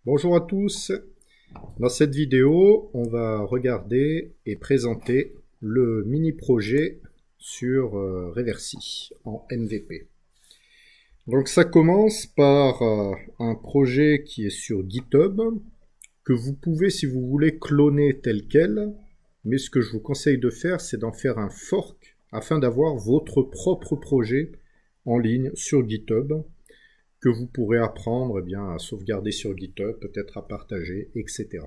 Bonjour à tous. Dans cette vidéo, on va regarder et présenter le mini-projet sur Reversi en MVP. Donc ça commence par un projet qui est sur GitHub, que vous pouvez, si vous voulez, cloner tel quel, mais ce que je vous conseille de faire, c'est d'en faire un fork afin d'avoir votre propre projet en ligne sur GitHub, que vous pourrez apprendre à sauvegarder sur GitHub, peut-être à partager, etc.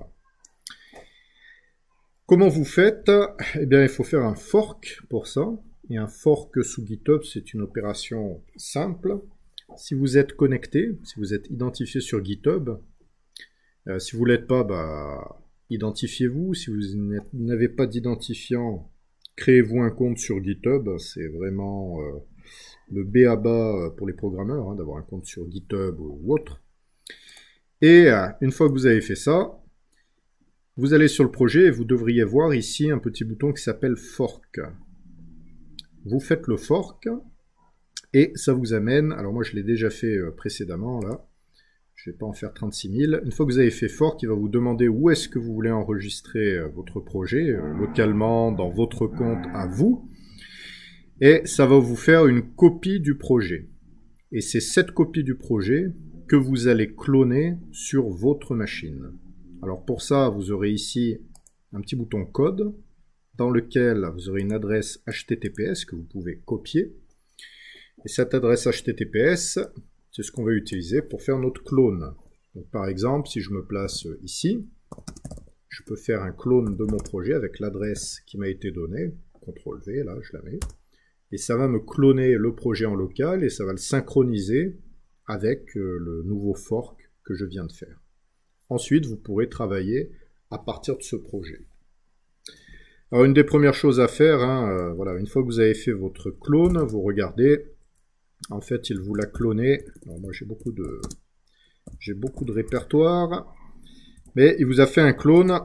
Comment vous faites? Il faut faire un fork pour ça. Et un fork sous GitHub, c'est une opération simple. Si vous êtes connecté, si vous êtes identifié sur GitHub, si vous ne l'êtes pas, identifiez-vous. Si vous n'avez pas d'identifiant, créez-vous un compte sur GitHub. C'est vraiment le b.a.-ba pour les programmeurs, d'avoir un compte sur GitHub ou autre. Et une fois que vous avez fait ça, vous allez sur le projet et vous devriez voir ici un petit bouton qui s'appelle Fork. Vous faites le Fork et ça vous amène, alors moi je l'ai déjà fait précédemment là, je ne vais pas en faire 36 000. Une fois que vous avez fait Fork, il va vous demander où est-ce que vous voulez enregistrer votre projet, localement, dans votre compte à vous. Et ça va vous faire une copie du projet. Et c'est cette copie du projet que vous allez cloner sur votre machine. Alors pour ça, vous aurez ici un petit bouton code dans lequel vous aurez une adresse HTTPS que vous pouvez copier. Et cette adresse HTTPS, c'est ce qu'on va utiliser pour faire notre clone. Donc par exemple, si je me place ici, je peux faire un clone de mon projet avec l'adresse qui m'a été donnée. CTRL-V, là, je la mets. Et ça va me cloner le projet en local et ça va le synchroniser avec le nouveau fork que je viens de faire. Ensuite, vous pourrez travailler à partir de ce projet. Alors, une des premières choses à faire, une fois que vous avez fait votre clone, vous regardez, en fait, il vous l'a cloné. Alors, moi, j'ai beaucoup de répertoires, mais il vous a fait un clone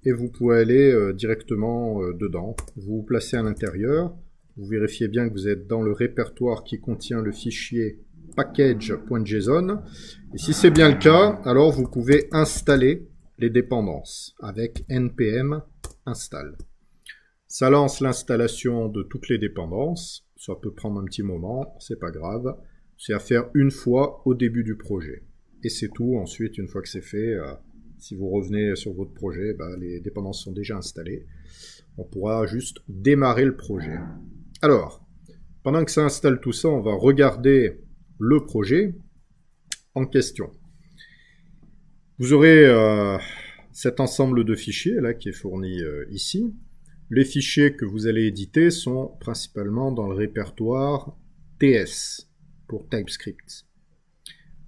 et vous pouvez aller directement dedans. Vous vous placez à l'intérieur. Vous vérifiez bien que vous êtes dans le répertoire qui contient le fichier package.json. Et si c'est bien le cas, alors vous pouvez installer les dépendances avec npm install. Ça lance l'installation de toutes les dépendances. Ça peut prendre un petit moment, c'est pas grave. C'est à faire une fois au début du projet. Et c'est tout. Ensuite, une fois que c'est fait, si vous revenez sur votre projet, les dépendances sont déjà installées. On pourra juste démarrer le projet. Alors, pendant que ça installe tout ça, on va regarder le projet en question. Vous aurez cet ensemble de fichiers là qui est fourni ici. Les fichiers que vous allez éditer sont principalement dans le répertoire TS pour TypeScript.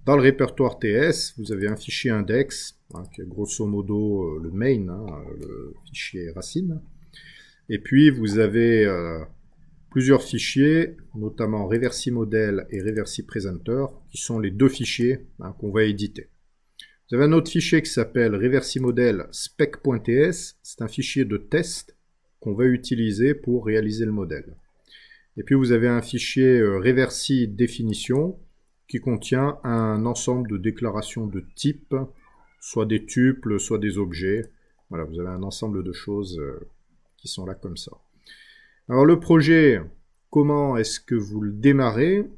Dans le répertoire TS, vous avez un fichier index, qui est grosso modo le main, le fichier racine. Et puis vous avez plusieurs fichiers, notamment Reversi Model et Reversi Presenter, qui sont les deux fichiers qu'on va éditer. Vous avez un autre fichier qui s'appelle Reversi Model spec.ts, c'est un fichier de test qu'on va utiliser pour réaliser le modèle. Et puis vous avez un fichier Reversi Définition qui contient un ensemble de déclarations de type, soit des tuples, soit des objets. Voilà, vous avez un ensemble de choses qui sont là comme ça. Alors le projet, comment est-ce que vous le démarrez?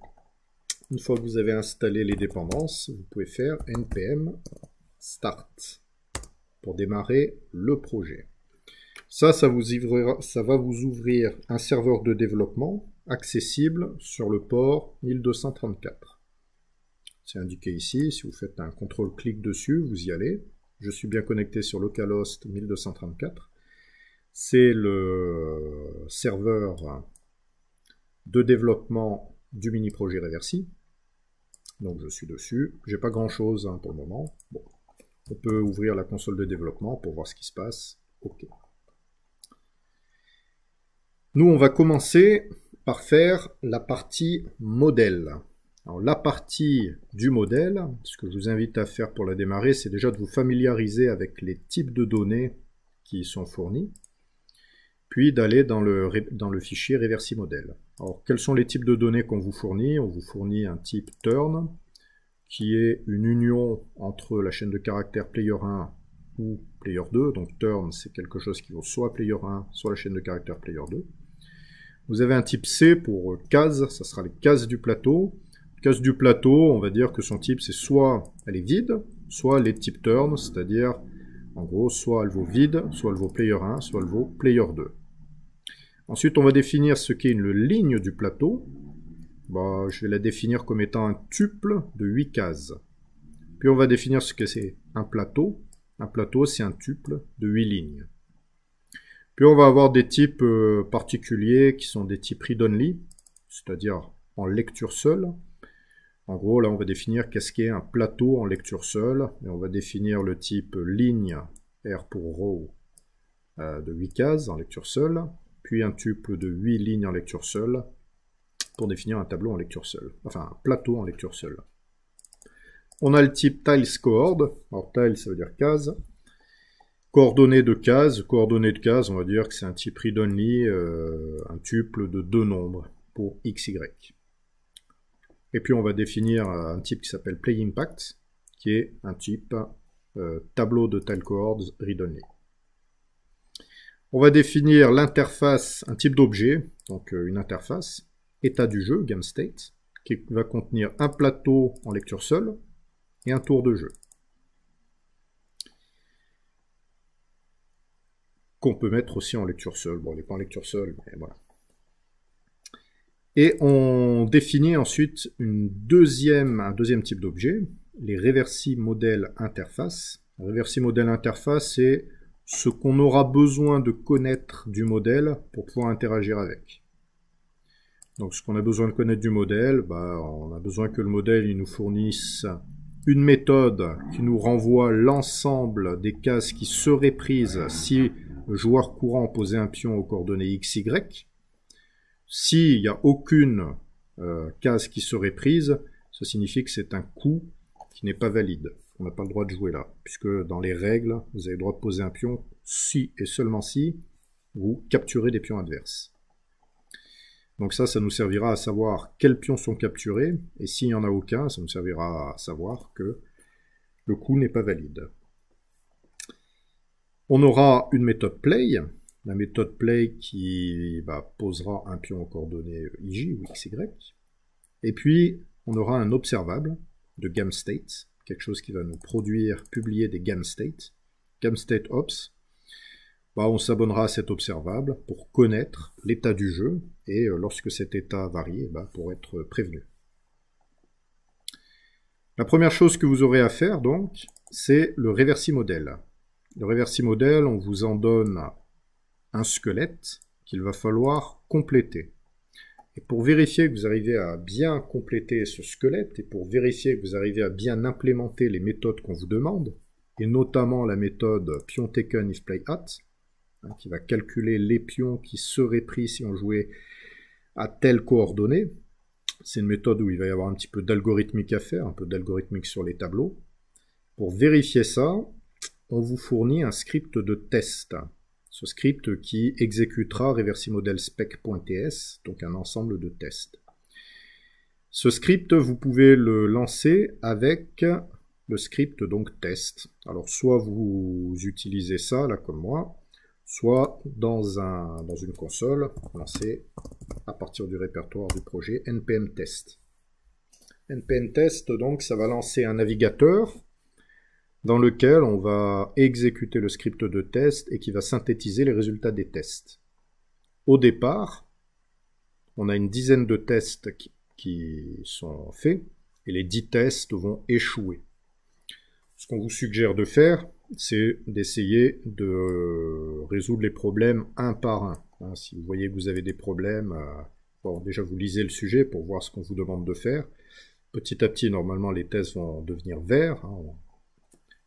Une fois que vous avez installé les dépendances, vous pouvez faire npm start pour démarrer le projet. Ça va vous ouvrir un serveur de développement accessible sur le port 1234. C'est indiqué ici, si vous faites un CTRL-clic dessus, vous y allez. Je suis bien connecté sur localhost 1234. C'est le serveur de développement du mini-projet Reversi. Donc je suis dessus. J'ai pas grand chose pour le moment. Bon. On peut ouvrir la console de développement pour voir ce qui se passe. OK. Nous, on va commencer par faire la partie modèle. Alors la partie du modèle, ce que je vous invite à faire pour la démarrer, c'est déjà de vous familiariser avec les types de données qui sont fournis. Puis d'aller dans le fichier Reversi Model. Alors, quels sont les types de données qu'on vous fournit? On vous fournit un type turn, qui est une union entre la chaîne de caractères player 1 ou player 2. Donc turn, c'est quelque chose qui vaut soit player 1, soit la chaîne de caractères player 2. Vous avez un type C pour case, ça sera les cases du plateau. Case du plateau, on va dire que son type, c'est soit elle est vide, soit elle est type turn, c'est-à-dire, en gros, soit elle vaut vide, soit elle vaut player 1, soit elle vaut player 2. Ensuite, on va définir ce qu'est une ligne du plateau. Bah, je vais la définir comme étant un tuple de 8 cases. Puis on va définir ce que c'est un plateau. Un plateau, c'est un tuple de 8 lignes. Puis on va avoir des types particuliers qui sont des types read-only, c'est-à-dire en lecture seule. En gros, là, on va définir qu'est-ce qu'est un plateau en lecture seule. Et on va définir le type ligne, R pour row, de 8 cases en lecture seule. Puis un tuple de 8 lignes en lecture seule pour définir un tableau en lecture seule. Enfin, un plateau en lecture seule. On a le type tiles coord. Alors, tile, ça veut dire case. Coordonnées de cases, on va dire que c'est un type read-only, un tuple de 2 nombres pour x, y. Et puis on va définir un type qui s'appelle playImpact, qui est un type tableau de tile coords read-only. On va définir l'interface, un type d'objet, donc une interface, état du jeu, GameState, qui va contenir un plateau en lecture seule et un tour de jeu. Qu'on peut mettre aussi en lecture seule. Bon, il n'est pas en lecture seule, mais voilà. Et on définit ensuite un deuxième type d'objet, les reversi model interface. Reversi model interface, c'est ce qu'on aura besoin de connaître du modèle pour pouvoir interagir avec. Donc ce qu'on a besoin de connaître du modèle, bah, on a besoin que le modèle il nous fournisse une méthode qui nous renvoie l'ensemble des cases qui seraient prises si le joueur courant posait un pion aux coordonnées x, y. S'il n'y a aucune case qui serait prise, ça signifie que c'est un coup qui n'est pas valide. On n'a pas le droit de jouer là, puisque dans les règles, vous avez le droit de poser un pion si et seulement si vous capturez des pions adverses. Donc ça nous servira à savoir quels pions sont capturés, et s'il n'y en a aucun, ça nous servira à savoir que le coup n'est pas valide. On aura une méthode play, la méthode play qui posera un pion aux coordonnées IJ ou XY. Et puis, on aura un observable de GameState, quelque chose qui va nous publier des GameState. GameState Ops. On s'abonnera à cet observable pour connaître l'état du jeu et lorsque cet état varie, pour être prévenu. La première chose que vous aurez à faire, donc, c'est le reversi model. Le reversi model, on vous en donne un squelette qu'il va falloir compléter. Et pour vérifier que vous arrivez à bien compléter ce squelette, et pour vérifier que vous arrivez à bien implémenter les méthodes qu'on vous demande, et notamment la méthode pion taken if play at, qui va calculer les pions qui seraient pris si on jouait à telle coordonnée. C'est une méthode où il va y avoir un petit peu d'algorithmique à faire, un peu d'algorithmique sur les tableaux. Pour vérifier ça, on vous fournit un script de test. Ce script qui exécutera reversi-model-spec.ts, donc un ensemble de tests. Ce script, vous pouvez le lancer avec le script donc test. Alors soit vous utilisez ça, là comme moi, soit dans une console, lancez à partir du répertoire du projet npm test. npm test, donc, ça va lancer un navigateur dans lequel on va exécuter le script de test et qui va synthétiser les résultats des tests. Au départ, on a une dizaine de tests qui sont faits et les 10 tests vont échouer. Ce qu'on vous suggère de faire, c'est d'essayer de résoudre les problèmes un par un. Si vous voyez que vous avez des problèmes, déjà vous lisez le sujet pour voir ce qu'on vous demande de faire. Petit à petit, normalement, les tests vont devenir verts.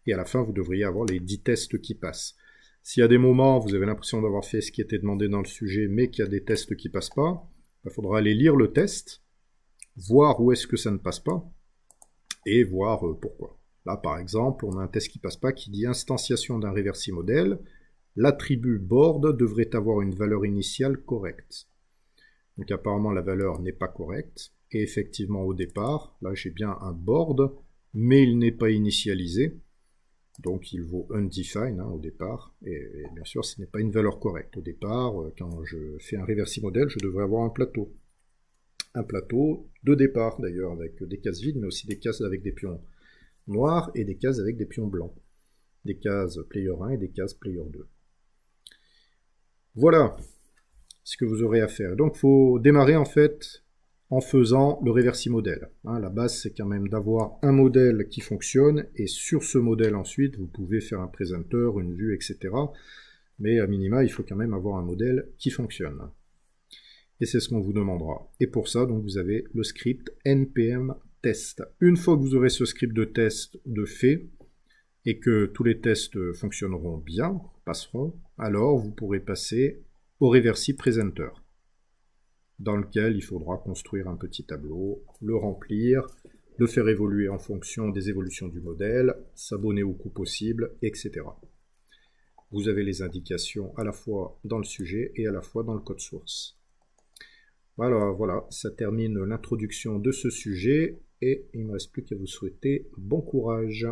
Et à la fin, vous devriez avoir les 10 tests qui passent. S'il y a des moments où vous avez l'impression d'avoir fait ce qui était demandé dans le sujet, mais qu'il y a des tests qui ne passent pas, il faudra aller lire le test, voir où est-ce que ça ne passe pas, et voir pourquoi. Là, par exemple, on a un test qui ne passe pas qui dit « Instantiation d'un reversi model, l'attribut board devrait avoir une valeur initiale correcte. » Donc apparemment, la valeur n'est pas correcte. Et effectivement, au départ, là, j'ai bien un board mais il n'est pas initialisé. Donc il vaut undefined au départ, et bien sûr ce n'est pas une valeur correcte. Au départ, quand je fais un reversi modèle, je devrais avoir un plateau. Un plateau de départ d'ailleurs, avec des cases vides, mais aussi des cases avec des pions noirs et des cases avec des pions blancs. Des cases player 1 et des cases player 2. Voilà ce que vous aurez à faire. Donc il faut démarrer en fait en faisant le reversi modèle. La base, c'est quand même d'avoir un modèle qui fonctionne, et sur ce modèle ensuite, vous pouvez faire un présenteur, une vue, etc. Mais à minima, il faut quand même avoir un modèle qui fonctionne. Et c'est ce qu'on vous demandera. Et pour ça, donc, vous avez le script npm test. Une fois que vous aurez ce script de test de fait, et que tous les tests fonctionneront bien, passeront, alors vous pourrez passer au reversi presenter, dans lequel il faudra construire un petit tableau, le remplir, le faire évoluer en fonction des évolutions du modèle, s'abonner au coût possible, etc. Vous avez les indications à la fois dans le sujet et à la fois dans le code source. Voilà, ça termine l'introduction de ce sujet, et il ne me reste plus qu'à vous souhaiter bon courage.